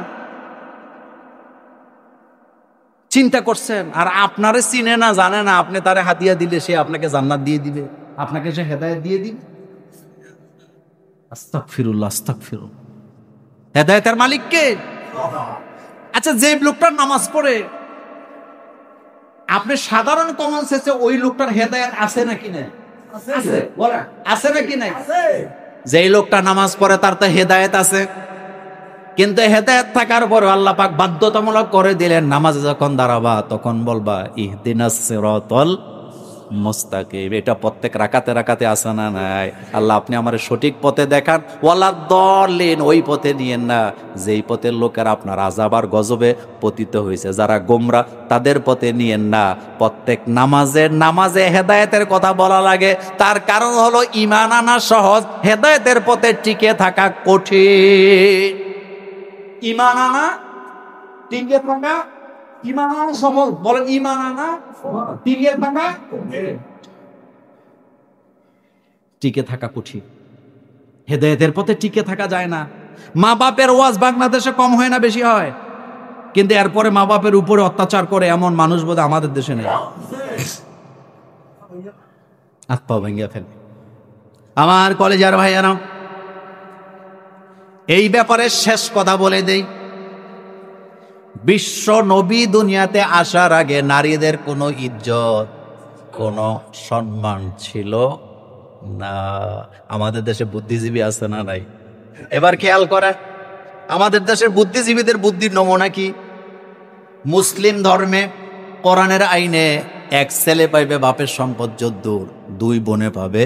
চিন্তা করছেন? আর আপনারে চিনে না, জানে না, আপনি তারে হাদিয়া দিলে সে আপনাকে জান্নাত দিয়ে দিবে, আপনাকে সে হেদায়েত দিয়ে দিবে? আস্তাগফিরুল্লাহ, আস্তাগফিরুল্লাহ। হেদায়েতের মালিক কে? আচ্ছা, যে লোকটার নামাজ পড়ে, আপনি সাধারণ কমন সেন্সে ওই লোকটার হেদায়েত আছে নাকি না? আছে, বলেন আছে নাকি নাই? যেই লোকটা নামাজ পড়ে তার তো হেদায়েত আছে, কিন্তু হেদায়েত থাকার পর আল্লাহ পাক বাধ্যতামূলক করে দিলেন, নামাজে যখন দাঁড়াবা তখন বলবা ইহদিনাস সিরাতাল মুস্তাকিম। এটা প্রত্যেক রাকাতে আসে না? নাই। আল্লাহ আপনি আমার সঠিক পথে দেখান, ওয়ালা দলিন, ওই পথে নিয়েন না যেই পথের লোকেরা আপনার আযাব আর গজবে পতিত হয়েছে, যারা গোমরা, তাদের পথে নিয়েন না। প্রত্যেক নামাজে হেদায়েতের কথা বলা লাগে, তার কারণ হলো ঈমান আনা সহজ, হেদায়েতের পথে টিকে থাকা কঠিন। ঈমান আনা টিকে থাকা, ঈমান আনা সহজ, বলেন ঈমান আনা টিকে থাকা, টিকে থাকা কঠিন। হেদায়েতের পথে টিকে থাকা যায় না। মা বাপের ওয়াজ বাংলাদেশে কম হয় না, বেশি হয়, কিন্তু এরপরে মা বাপের উপরে অত্যাচার করে এমন মানুষ বোধহয় আমাদের দেশে নেই। হাত পা ভেঙে ফেলে। আমার কলেজের ভাইয়ারা, এই ব্যাপারে শেষ কথা বলে দেই, বিশ্ব নবী দুনিয়াতে আসার আগে নারীদের কোনো ইজ্জত, কোনো সম্মান ছিল না। আমাদের দেশে বুদ্ধিজীবী আছে না নাই? এবার খেয়াল করেন, আমাদের দেশের বুদ্ধিজীবীদের বুদ্ধির নমুনা কি? মুসলিম ধর্মে কোরআনের আইনে এক ছেলে পাইবে বাপের সম্পদ যদ্দূর, 2 বোনে পাবে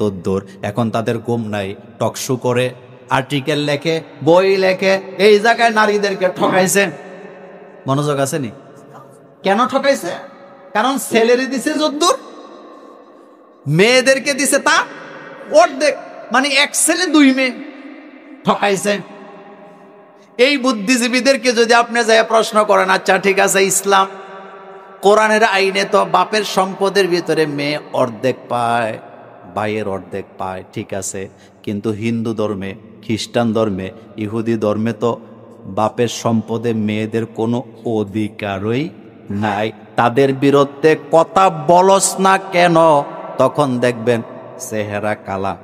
তদ্দূর। এখন তাদের ঘুম নাই, টকশো করে, আর্টিকেল লেখে, বই লেখে, এই জায়গায় নারীদেরকে ঠকাইছে। মনোযোগ আসেনি? কেন ঠকাইছে? কারণ ছেলেরে দিছে যদ্দূর, মেয়েদেরকে দিছে তা অর্ধেক, মানে 1 ছেলে 2 মেয়ে, ঠকাইছে। এই বুদ্ধিজীবীদেরকে যদি আপনি যায় প্রশ্ন করেন, আচ্ছা ঠিক আছে, ইসলাম কোরআনের আইনে তো বাপের সম্পদের ভিতরে মেয়ে অর্ধেক পায়, ভাইয়ের অর্ধেক পায়, ঠিক আছে, কিন্তু হিন্দু ধর্মে, খ্রিস্টান ধর্মে, ইহুদি ধর্মে তো বাপের সম্পদে মেয়েদের কোনো অধিকারই নাই। তাদের বিরুদ্ধে কথা বলস না কেন, তখন দেখবেন চেহারা কালা।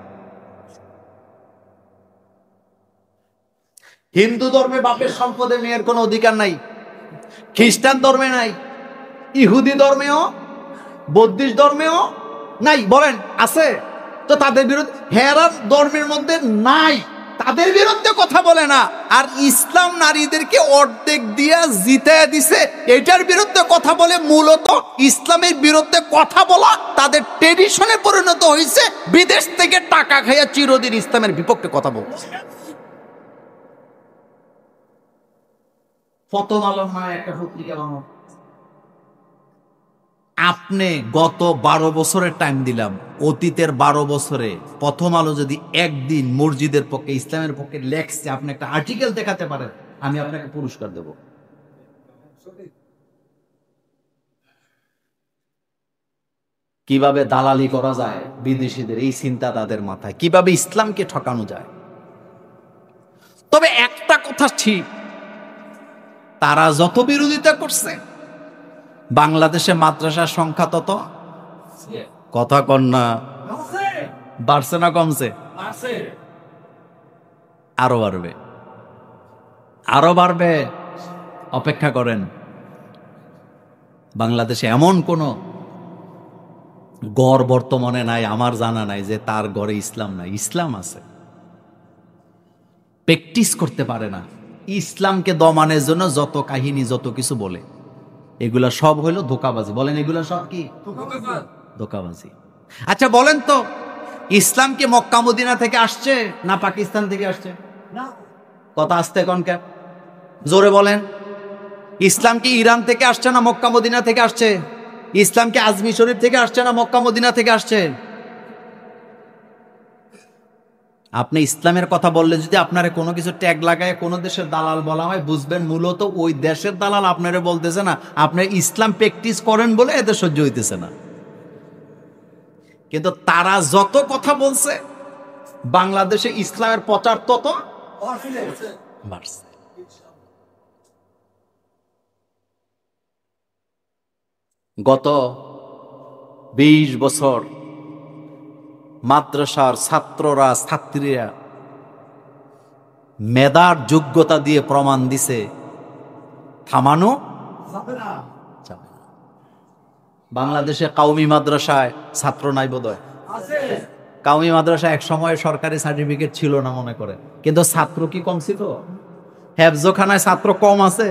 হিন্দু ধর্মে বাপের সম্পদে মেয়ের কোনো অধিকার নাই, খ্রিস্টান ধর্মে নাই, ইহুদি ধর্মেও, বৌদ্ধিস্ট ধর্মেও নাই। বলেন আছে? তো তাদের বিরুদ্ধে, হেরান ধর্মের মধ্যে নাই, তাদের বিরুদ্ধে কথা বলে না। আর ইসলাম নারীদেরকে অর্ধেক দিয়া জিতায় দিছে, এটার বিরুদ্ধে কথা বলে। মূলত ইসলামের বিরুদ্ধে কথা বলা তাদের ট্রেডিশনে পরিণত হয়েছে, বিদেশ থেকে টাকা খাইয়া চিরদিন ইসলামের বিপক্ষে কথা বলছে। প্রথম আলো হয় একটা পত্রিকা বানানো, আপনি গত 12 বছরের টাইম দিলাম, অতীতের 12 বছরে প্রথম আলো যদি একদিন মসজিদের পক্ষে, ইসলামের পক্ষে লেখছে, আপনি একটা আর্টিকেল দেখাতে পারেন, আমি আপনাকে পুরস্কার দেব। কিভাবে দালালি করা যায় বিদেশিদের, এই চিন্তা তাদের মাথায়, কিভাবে ইসলামকে ঠকানো যায়। তবে একটা কথা ঠিক, তারা যত বিরোধিতা করছে, বাংলাদেশে মাদ্রাসার সংখ্যা তত, কথা কন না, বাড়ছে না কমছে? আরো বাড়বে, আরো বাড়বে, অপেক্ষা করেন। বাংলাদেশে এমন কোন গড় বর্তমানে নাই, আমার জানা নাই, যে তার গড়ে ইসলাম নাই। ইসলাম আছে, প্র্যাকটিস করতে পারে না। ইসলামকে দমানোর জন্য যত কাহিনী, যত কিছু বলে, এগুলা সব হইলো ধোকাবাজি। বলেন এগুলা সব কি? ধোকাবাজি। আচ্ছা বলেন তো, ইসলাম কি মক্কা মদিনা থেকে আসছে না পাকিস্তান থেকে আসছে? কথা আসতে কোন কে? জোরে বলেন। ইসলাম কি ইরান থেকে আসছে না মক্কা মদিনা থেকে আসছে? ইসলাম কি আজমি শরীফ থেকে আসছে না মক্কা মদিনা থেকে আসছে? আপনি ইসলামের কথা বললে যদি আপনারে কোনো কিছু ট্যাগ লাগায় কোনো দেশের দালাল বলা হয়, বুঝবেন মূলত ওই দেশের দালাল আপনারে বলতেছে না, আপনি ইসলাম প্র্যাকটিস করেন বলে এদের সহ্য হইতেছে না। কিন্তু তারা যত কথা বলছে, বাংলাদেশে ইসলামের প্রচার তত বাড়ছে। গত 20 বছর মাদ্রাসার ছাত্ররা ছাত্রীরা মেধার যোগ্যতা দিয়ে প্রমাণ দিছে থামানো যাবে না। বাংলাদেশে কাউমি মাদ্রাসায় ছাত্র নাই বোধহয়, কাউমি মাদ্রাসায় এক সময় সরকারি সার্টিফিকেট ছিল না মনে করে, কিন্তু ছাত্র কি কম ছিল? হেফজখানায় ছাত্র কম আছে?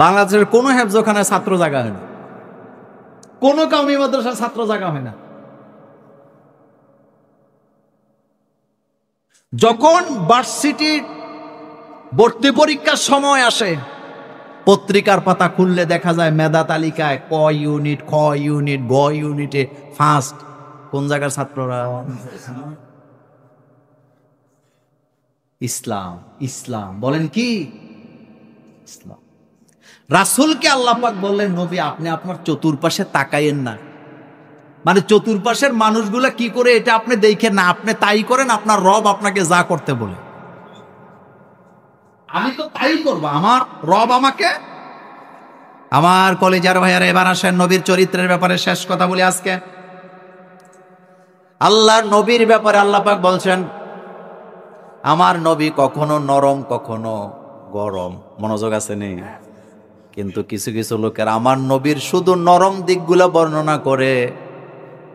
বাংলাদেশের কোনো হেফজখানায় ছাত্র জায়গা হয় না, কোনো কাউমি মাদ্রাসার ছাত্র জায়গা হয় না। যখন ভার্সিটির ভর্তি পরীক্ষার সময় আসে, পত্রিকার পাতা খুললে দেখা যায় মেধা তালিকায় ক ইউনিট, খ ইউনিট, গ ইউনিটে ফার্স্ট কোন জায়গার ছাত্ররা? ইসলাম। ইসলাম বলেন কি? ইসলাম। রাসূলকে আল্লাহ পাক বললেন, নবী আপনি আপনার চতুর্পাশে তাকাইয়েন না, মানে চতুর্পাশের মানুষগুলা কি করে এটা আপনি দেখেন না, আপনি তাই করেন, আপনার রব আপনাকে যা করতে বলে আমি তো তাই করব, আমার রব আমাকে। আমার কলেজার ভাইয়ারা, এবার আসেন নবীর চরিত্রের ব্যাপারে শেষ কথা বলি আজকে। আল্লাহর নবীর ব্যাপারে আল্লাহ পাক বলছেন, আমার নবী কখনো নরম কখনো গরম। মনোযোগ আছে নেই? কিন্তু কিছু কিছু লোকের আমার নবীর শুধু নরম দিকগুলো বর্ণনা করে,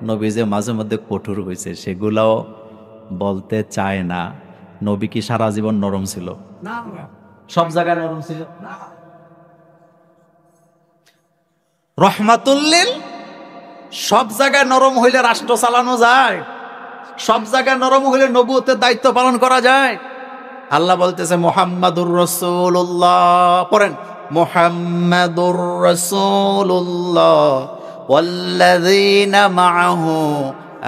নবী যে মাঝে মধ্যে কঠোর হয়েছে সেগুলাও বলতে চায় না। নবী কি সারা জীবন নরম ছিল? না, সব জায়গায় নরম ছিল না। রহমাতুল্লিল সব জায়গায় নরম হইলে রাষ্ট্র চালানো যায়, সব জায়গায় নরম হইলে নবুয়তের দায়িত্ব পালন করা যায়। আল্লাহ বলতেছে মুহাম্মাদুর রাসূলুল্লাহ, পড়েন মুহাম্মাদুর রাসূলুল্লাহ ওয়াল্লাযীনা মাআহু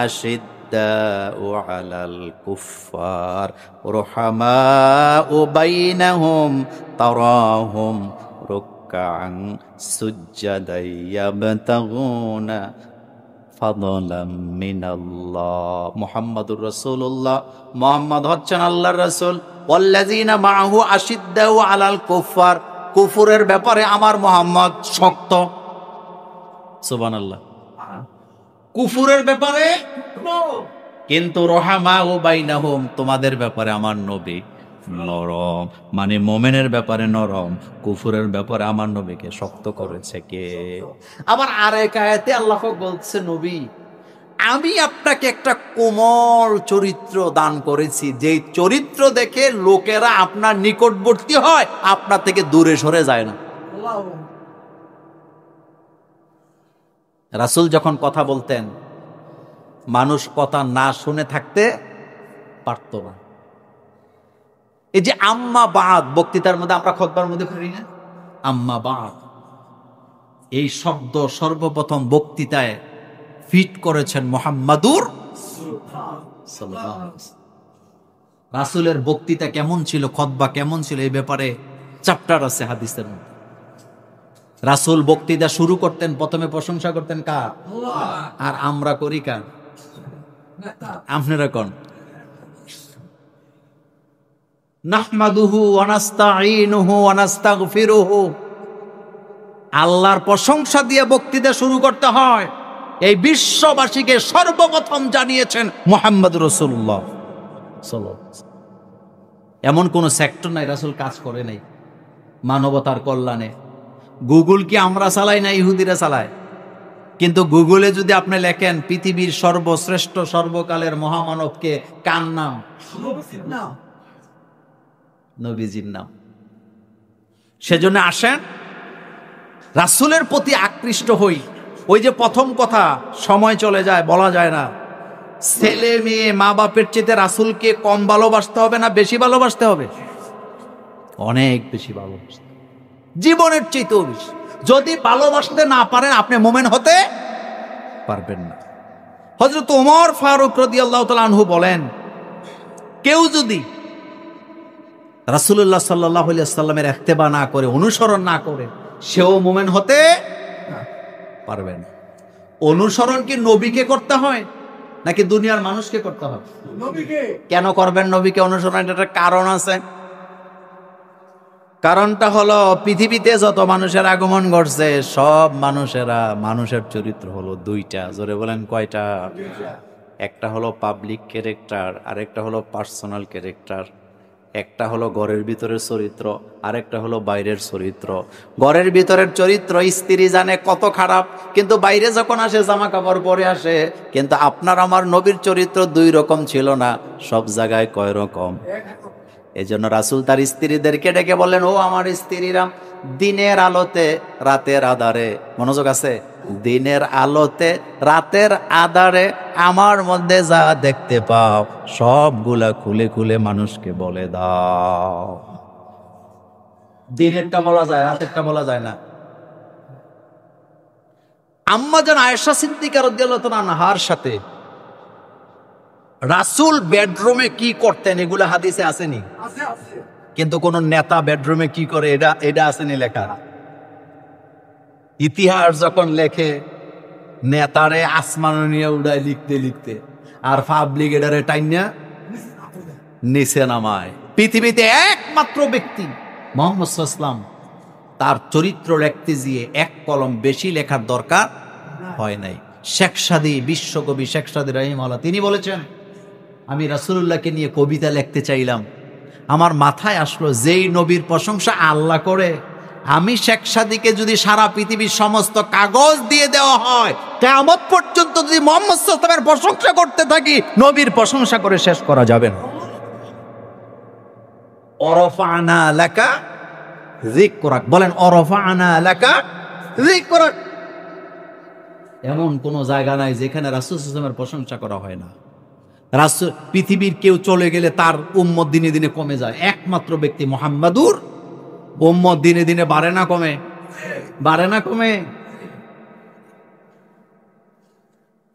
আশিদ্দাউ আলাল কুফফার রুহামাউ বাইনাহুম তারাহুম রুকআন সুজ্জাদান ইয়াবতাগুনা ফাদলাম মিনাল্লাহ। মুহাম্মাদুর রাসূলুল্লাহ, মুহাম্মদ হচ্ছেন আল্লাহর রাসূল। ওয়াল্লাযীনা মাআহু আশিদ্দাউ আলাল কুফফার, কুফরের ব্যাপারে আমার মুহাম্মদ শক্ত। সুবহানাল্লাহ। কুফরের ব্যাপারে কিন্তু রহমাউ বাইনাহুম, তোমাদের ব্যাপারে আমার নবী নরম, মানে মোমেনের ব্যাপারে নরম, কুফরের ব্যাপারে আমার নবীকে শক্ত করেছে কে? আবার আরেক আয়াতে আল্লাহ বলছে, নবী আমি আপনাকে একটা কোমল চরিত্র দান করেছি, যেই চরিত্র দেখে লোকেরা আপনার নিকটবর্তী হয়, আপনার থেকে দূরে সরে যায় না। রাসূল যখন কথা বলতেন, মানুষ কথা না শুনে থাকতে পারত না। এই যে আম্মা বাদ, বক্তৃতার মধ্যে আমরা খুতবার মধ্যে পড়ি না, আম্মা বাদ, এই শব্দ সর্বপ্রথম বক্তৃতায় ফিট করেছেন মুহাম্মাদুর সাল্লাল্লাহু আলাইহি ওয়াসাল্লাম। রাসূলের বক্তৃতা কেমন ছিল, খুতবা কেমন ছিল, এই ব্যাপারে চ্যাপ্টার আছে হাদিসের মধ্যে। রাসূল বক্তৃতা শুরু করতেন, প্রথমে প্রশংসা করতেন কার? আল্লাহ। আর আমরা করি কার? আপনারা কোন? নাহমাদুহু ওয়া নাস্তাঈনুহু ওয়া নাস্তাগফিরুহু, আল্লাহর প্রশংসা দিয়ে বক্তৃতা শুরু করতে হয়। এই বিশ্ববাসীকে সর্বপ্রথম জানিয়েছেন মুহাম্মদুর রাসূলুল্লাহ সাল্লাল্লাহু আলাইহি ওয়াসাল্লাম। এমন কোন সেক্টর নাই রাসূল কাজ করে নাই মানবতার কল্যাণে। গুগল কি আমরা চালাই না ইহুদিরা চালায়? কিন্তু গুগলে যদি আপনি লেখেন পৃথিবীর সর্বশ্রেষ্ঠ সর্বকালের মহামানবকে, কার নাম? নবীজির নাম। সেজন্য আসেন রাসূলের প্রতি আকৃষ্ট হই। ওই যে প্রথম কথা, সময় চলে যায়, বলা যায় না। ছেলে মেয়ে মা বাপের চেয়ে রাসূলকে কম ভালোবাসতে হবে না বেশি ভালোবাসতে হবে? অনেক বেশি ভালোবাসতে। জীবনের চাইতেও বেশি। যদি ভালোবাসতে না পারেন আপনি মোমেন হতে পারবেন না। হযরত ওমর ফারুক রাদিয়াল্লাহু তাআলা আনহু বলেন, কেউ যদি রাসূলুল্লাহ সাল্লাল্লাহু আলাইহি ওয়াসাল্লামের ইত্তেবা না করে, অনুসরণ না করে, সেও মোমেন হতে পারবে না। অনুসরণ কি নবীকে করতে হয় নাকি দুনিয়ার মানুষকে করতে হবে? নবীকে। কেন করবেন নবীকে অনুসরণ? এটার কারণ আছে। কারণটা হলো, পৃথিবীতে যত মানুষের আগমন ঘটছে সব মানুষের চরিত্র হলো দুইটা। জোরে বলেন কয়টা? একটা হলো পাবলিক ক্যারেক্টার, আর একটা হলো পার্সোনাল ক্যারেক্টার। একটা হলো ঘরের ভিতরের চরিত্র, আরেকটা হলো বাইরের চরিত্র। ঘরের ভিতরের চরিত্র স্ত্রী জানে কত খারাপ, কিন্তু বাইরে যখন আসে জামা কাপড় পরে আসে। কিন্তু আপনার আমার নবীর চরিত্র দুই রকম ছিল না, সব জায়গায় কয় রকম। এই জন্য রাসূল তার স্ত্রীদেরকে ডেকে বললেন, ও আমার স্ত্রীরা, দিনের আলোতে রাতের আধারে, মনোযোগ আছে, দিনের আলোতে রাতের আধারে আমার মধ্যে যা দেখতে পাও সবগুলা খুলে খুলে মানুষকে বলে দাও। দিনেরটা বলা যায়, রাতেরটা বলা যায় না। আম্মা জান আয়েশা সিদ্দিকা রাদিয়াল্লাহু তাআলা আনহার সাথে রাসূল বেডরুমে কি করতেন এগুলা হাদিসে আসেনি? কিন্তু কোন নেতা বেডরুমে কি করে এটা আসেনি লেখা। ইতিহাস যখন লেখে, নেতারে আসমান নিয়ে উড়ায় লিখতে লিখতে, আর পাবলিক এটারে টাইনা নিচে নামায়। পৃথিবীতে একমাত্র ব্যক্তি মুহাম্মদ সাল্লাল্লাহু আলাইহি ওয়াসাল্লাম, তার চরিত্র লিখতে গিয়ে এক কলম বেশি লেখার দরকার হয় নাই। শেখ সাদী, বিশ্বকবি শেখ সাদী রাহিমাহুল্লাহ, তিনি বলেছেন, আমি রাসূলুল্লাহকে নিয়ে কবিতা লিখতে চাইলাম, আমার মাথায় আসলো যেই নবীর প্রশংসা আল্লাহ করে, আমি শেখ সাদীকে যদি সারা পৃথিবীর সমস্ত কাগজ দিয়ে দেওয়া হয়, কিয়ামত পর্যন্ত যদি মুহাম্মদ সাল্লাল্লাহু আলাইহি ওয়াসাল্লামের প্রশংসা করতে থাকি, নবীর প্রশংসা করে শেষ করা যাবে না। অরফানা লাকা যিকরাক, বলেন অরফানা লাকা যিকরাক। এমন কোন জায়গা নাই যেখানে রাসূল সাল্লাল্লাহু আলাইহি ওয়াসাল্লামের প্রশংসা করা হয় না। রাসূল, পৃথিবীর কেউ চলে গেলে তার উম্মত দিনে দিনে কমে যায়, একমাত্র ব্যক্তি মুহাম্মাদুর উম্মত দিনে দিনে বাড়ে না কমে? বাড়ে না কমে?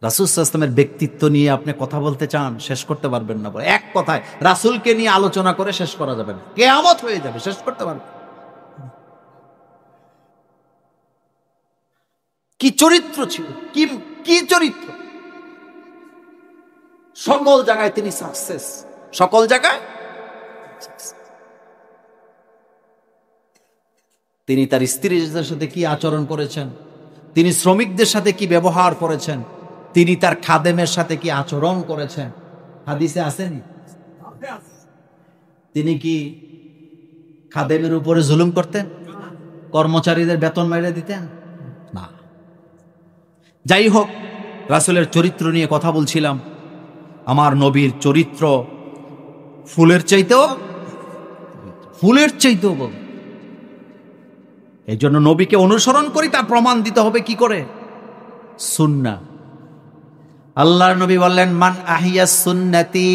রাসূল সাল্লাল্লাহু আলাইহি ওয়াসাল্লামের ব্যক্তিত্ব নিয়ে আপনি কথা বলতে চান, শেষ করতে পারবেন না। এক কথায় রাসূলকে নিয়ে আলোচনা করে শেষ করা যাবে না, কিয়ামত হয়ে যাবে, শেষ করতে পারবেন। কি চরিত্র ছিল, কি চরিত্র! সকল জায়গায় তিনি সাকসেস, সকল জায়গায়। তিনি তার স্ত্রীদের সাথে কি আচরণ করেছেন, তিনি শ্রমিকদের সাথে কি ব্যবহার করেছেন, তিনি তার খাদেমের সাথে কি আচরণ করেছেন, হাদিসে আসেনি? তিনি কি খাদেমের উপরে জুলুম করতেন? কর্মচারীদের বেতন মাইরে দিতেন না। যাই হোক, রাসূলের চরিত্র নিয়ে কথা বলছিলাম। আমার নবীর চরিত্র ফুলের চাইতেও বল। এই জন্য নবীকে অনুসরণ করি, তার প্রমাণ দিতে হবে কি করে? সুন্নাহ। আল্লাহর নবী বললেন, মান আহিয়া সুন্নতি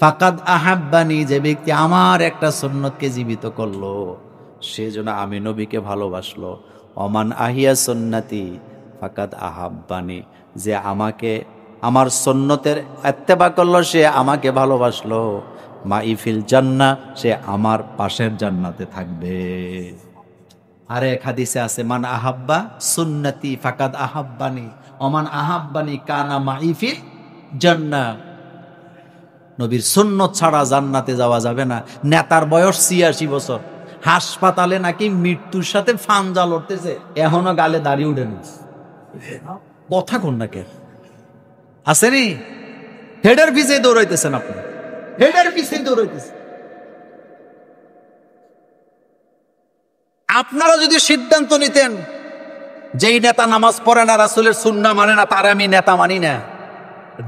ফাকাদ আহাব্বানি, যে ব্যক্তি আমার একটা সুন্নতকে জীবিত করলো সে যেন আমি নবীকে ভালোবাসলো। অমান আহিয়া সুন্নতি ফাকাদ আহাব্বানি, যে আমাকে আমার সুন্নতের ইত্তেবা করলো সে আমাকে ভালোবাসলো। মাইফিল জান্নাহ, সে আমার পাশের জান্নাতে থাকবে। আরে এক হাদিসে আছে, মান আহাব্বা সুন্নতি ফাকাদ আহাব্বানি ওমান আহাব্বানি কানা মাইফিল জান্নাহ। নবীর সুন্নত ছাড়া জান্নাতে যাওয়া যাবে না। নেতার বয়স ৮৬ বছর, হাসপাতালে নাকি মৃত্যুর সাথে ফাঞ্জা লড়তেছে, এখনো গালে দাড়ি উঠেনি। কথা কোন না কে আসেনি? হেডের পিছে দৌড়াইতেছেন আপনি, হেডের পিছে দৌড়াইতেছেন। আপনারা যদি সিদ্ধান্ত নিতেন যেই নেতা নামাজ পড়ে না, রাসূলের সুন্নাহ মানে না, তার আমি নেতা মানি না,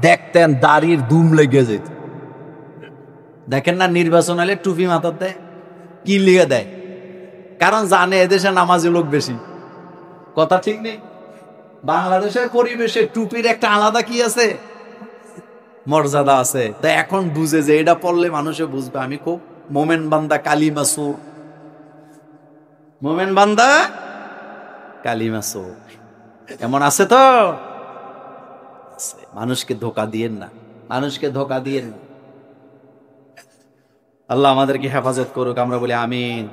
দেখতেন দাড়ির দুম লেগে যেত। দেখেন না, নির্বাচন হলে টুপি মাথার দেয়, কি লিগে দেয়? কারণ জানে এদেশে নামাজি লোক বেশি। কথা ঠিক নেই? বাংলাদেশের পরিবেশে টুপির একটা আলাদা কি আছে, মর্যাদা আছে। তাই এখন বুঝে যে এটা পড়লে মানুষে বুঝবে আমি খুব মোমেন বান্দা, কালিমা সুর। মোমেন বান্দা কালিমা চোর। এমন আছে তো আছে। মানুষকে ধোকা দিয়েন না, মানুষকে ধোকা দিয়েন না। আল্লাহ আমাদেরকে হেফাজত করুক, আমরা বলি আমিন।